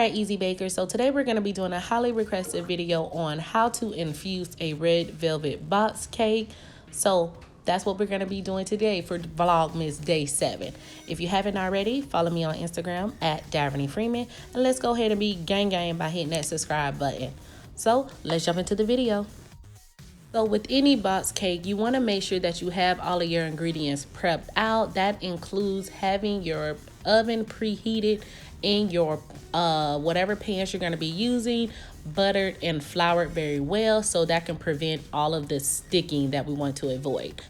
right, easy bakers, so today we're going to be doing a highly requested video on how to infuse a red velvet box cake. So that's what we're going to be doing today for Vlogmas Day 7. If you haven't already, follow me on Instagram at Daverney Freeman, and let's go ahead and be gang by hitting that subscribe button. So let's jump into the video. So with any box cake, you want to make sure that you have all of your ingredients prepped out. That includes having your oven preheated in your whatever pans you're going to be using, buttered and floured very well, so that can prevent all of the sticking that we want to avoid.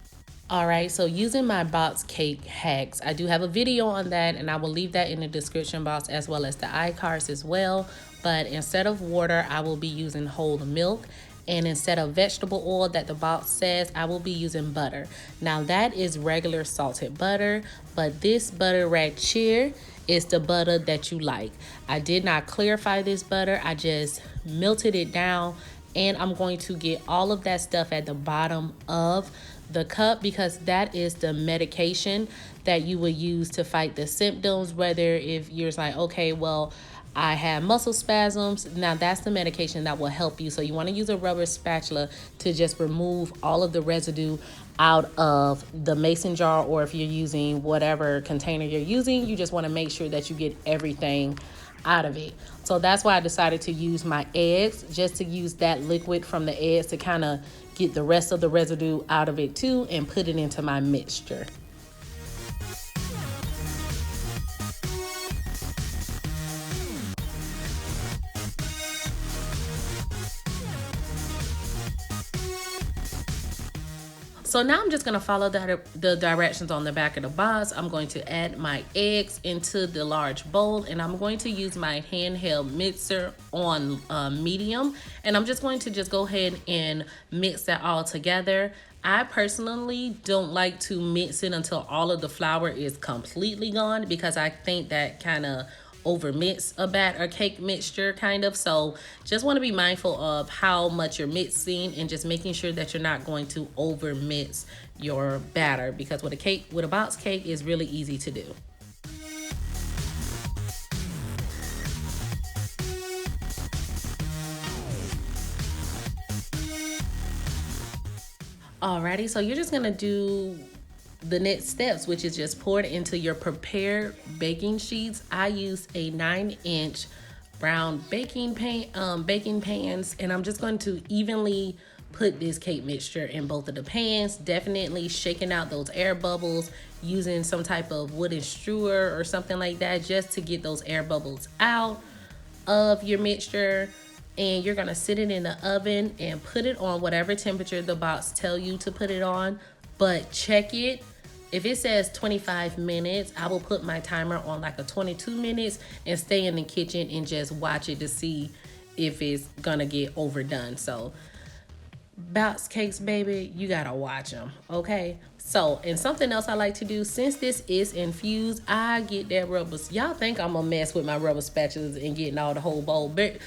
Alright, so using my box cake hacks, I do have a video on that, and I will leave that in the description box as well as the iCards as well. But instead of water, I will be using whole milk. And instead of vegetable oil that the box says, I will be using butter. Now that is regular salted butter, but this butter right here is the butter that you like. I did not clarify this butter, I just melted it down, and I'm going to get all of that stuff at the bottom of the cup because that is the medication that you will use to fight the symptoms, whether if you're like, okay, well, I have muscle spasms. Now that's the medication that will help you. So you want to use a rubber spatula to just remove all of the residue out of the mason jar, or if you're using whatever container you're using, you just want to make sure that you get everything out of it. So that's why I decided to use my eggs, just to use that liquid from the eggs to kind of get the rest of the residue out of it too, and put it into my mixture. So now I'm just going to follow the directions on the back of the box. I'm going to add my eggs into the large bowl, and I'm going to use my handheld mixer on medium, and I'm just going to go ahead and mix that all together. I personally don't like to mix it until all of the flour is completely gone, because I think that kind of over mix a batter cake mixture kind of. So just want to be mindful of how much you're mixing and just making sure that you're not going to over mix your batter, because with a box cake is really easy to do. Alrighty, so you're just gonna do the next steps, which is just pour it into your prepared baking sheets. I use a 9-inch brown baking pans, and I'm just going to evenly put this cake mixture in both of the pans, definitely shaking out those air bubbles, using some type of wooden strewer or something like that just to get those air bubbles out of your mixture. And you're gonna sit it in the oven and put it on whatever temperature the box tell you to put it on, but check it. If it says 25 minutes, I will put my timer on like a 22 minutes and stay in the kitchen and just watch it to see if it's gonna get overdone. So box cakes, baby, you gotta watch them, okay? So, and something else I like to do, since this is infused, I get that rubber. Y'all think I'm gonna mess with my rubber spatulas and getting all the whole bowl, but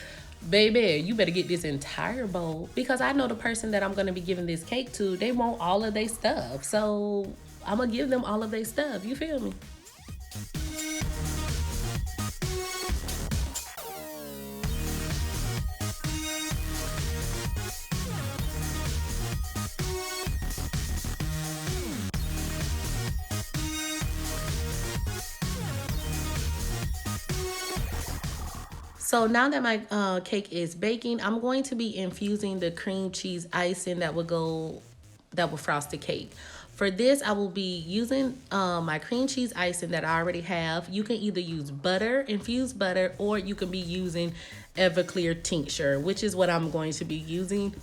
baby, you better get this entire bowl, because I know the person that I'm going to be giving this cake to, they want all of their stuff. So I'm going to give them all of their stuff. You feel me? So now that my cake is baking, I'm going to be infusing the cream cheese icing that will frost the cake. For this, I will be using my cream cheese icing that I already have. You can either use butter, infused butter, or you can be using Everclear tincture, which is what I'm going to be using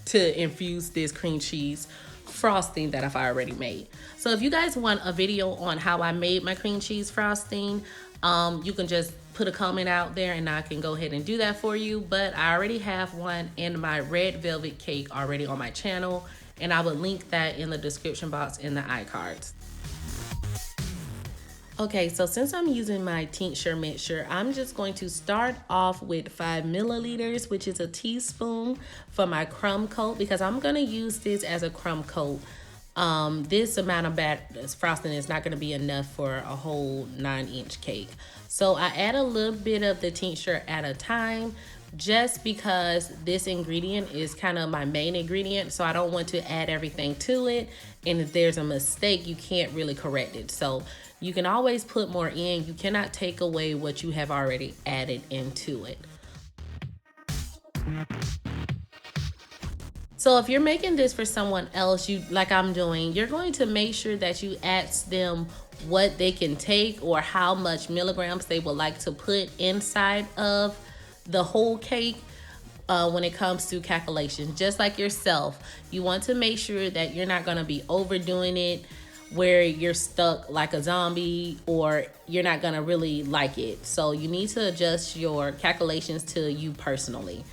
to infuse this cream cheese frosting that I've already made. So if you guys want a video on how I made my cream cheese frosting, you can just put a comment out there and I can go ahead and do that for you. But I already have one in my red velvet cake already on my channel, and I will link that in the description box in the iCards. Okay, so since I'm using my tincture mixture, I'm just going to start off with 5 milliliters, which is a teaspoon, for my crumb coat, because I'm gonna use this as a crumb coat This amount of frosting is not going to be enough for a whole 9-inch cake. So I add a little bit of the tincture at a time, just because this ingredient is kind of my main ingredient. So I don't want to add everything to it. And if there's a mistake, you can't really correct it. So you can always put more in. You cannot take away what you have already added into it. So if you're making this for someone else, you like I'm doing, you're going to make sure that you ask them what they can take or how much milligrams they would like to put inside of the whole cake. When it comes to calculations, just like yourself, you want to make sure that you're not going to be overdoing it where you're stuck like a zombie, or you're not going to really like it. So you need to adjust your calculations to you personally.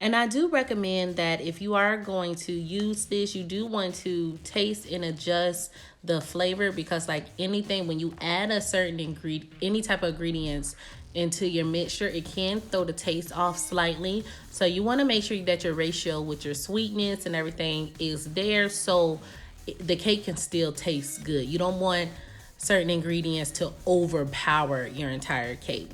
And I do recommend that if you are going to use this, you do want to taste and adjust the flavor, because like anything, when you add a certain ingredient, any type of ingredients into your mixture, it can throw the taste off slightly. So you want to make sure that your ratio with your sweetness and everything is there, so the cake can still taste good. You don't want certain ingredients to overpower your entire cake.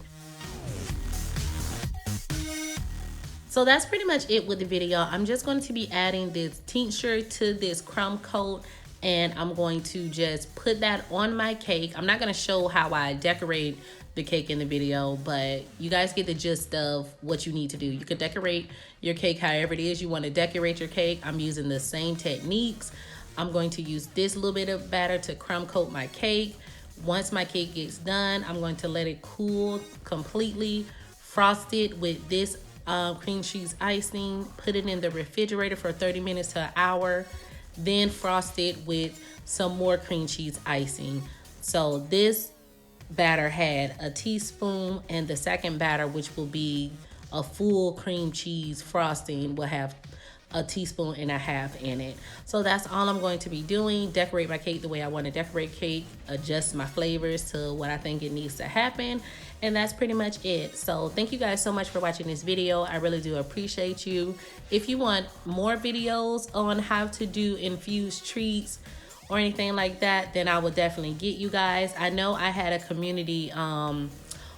So that's pretty much it with the video. I'm just going to be adding this tincture to this crumb coat, and I'm going to just put that on my cake. I'm not going to show how I decorate the cake in the video, but you guys get the gist of what you need to do. You can decorate your cake however it is you want to decorate your cake. I'm using the same techniques. I'm going to use this little bit of batter to crumb coat my cake. Once my cake gets done, I'm going to let it cool completely, frost it with this cream cheese icing, put it in the refrigerator for 30 minutes to an hour, then frost it with some more cream cheese icing. So this batter had a teaspoon, and the second batter, which will be a full cream cheese frosting, will have a teaspoon and a half in it. So that's all I'm going to be doing. Decorate my cake the way I want to decorate cake, adjust my flavors to what I think it needs to happen, and that's pretty much it. So thank you guys so much for watching this video. I really do appreciate you. If you want more videos on how to do infused treats or anything like that, then I will definitely get you guys. I know I had a community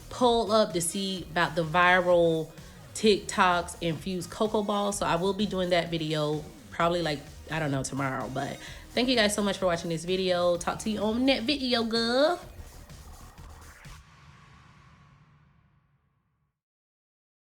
poll up to see about the viral TikTok's infused cocoa ball, so I will be doing that video probably, like, I don't know, tomorrow. But thank you guys so much for watching this video. Talk to you on that video, girl.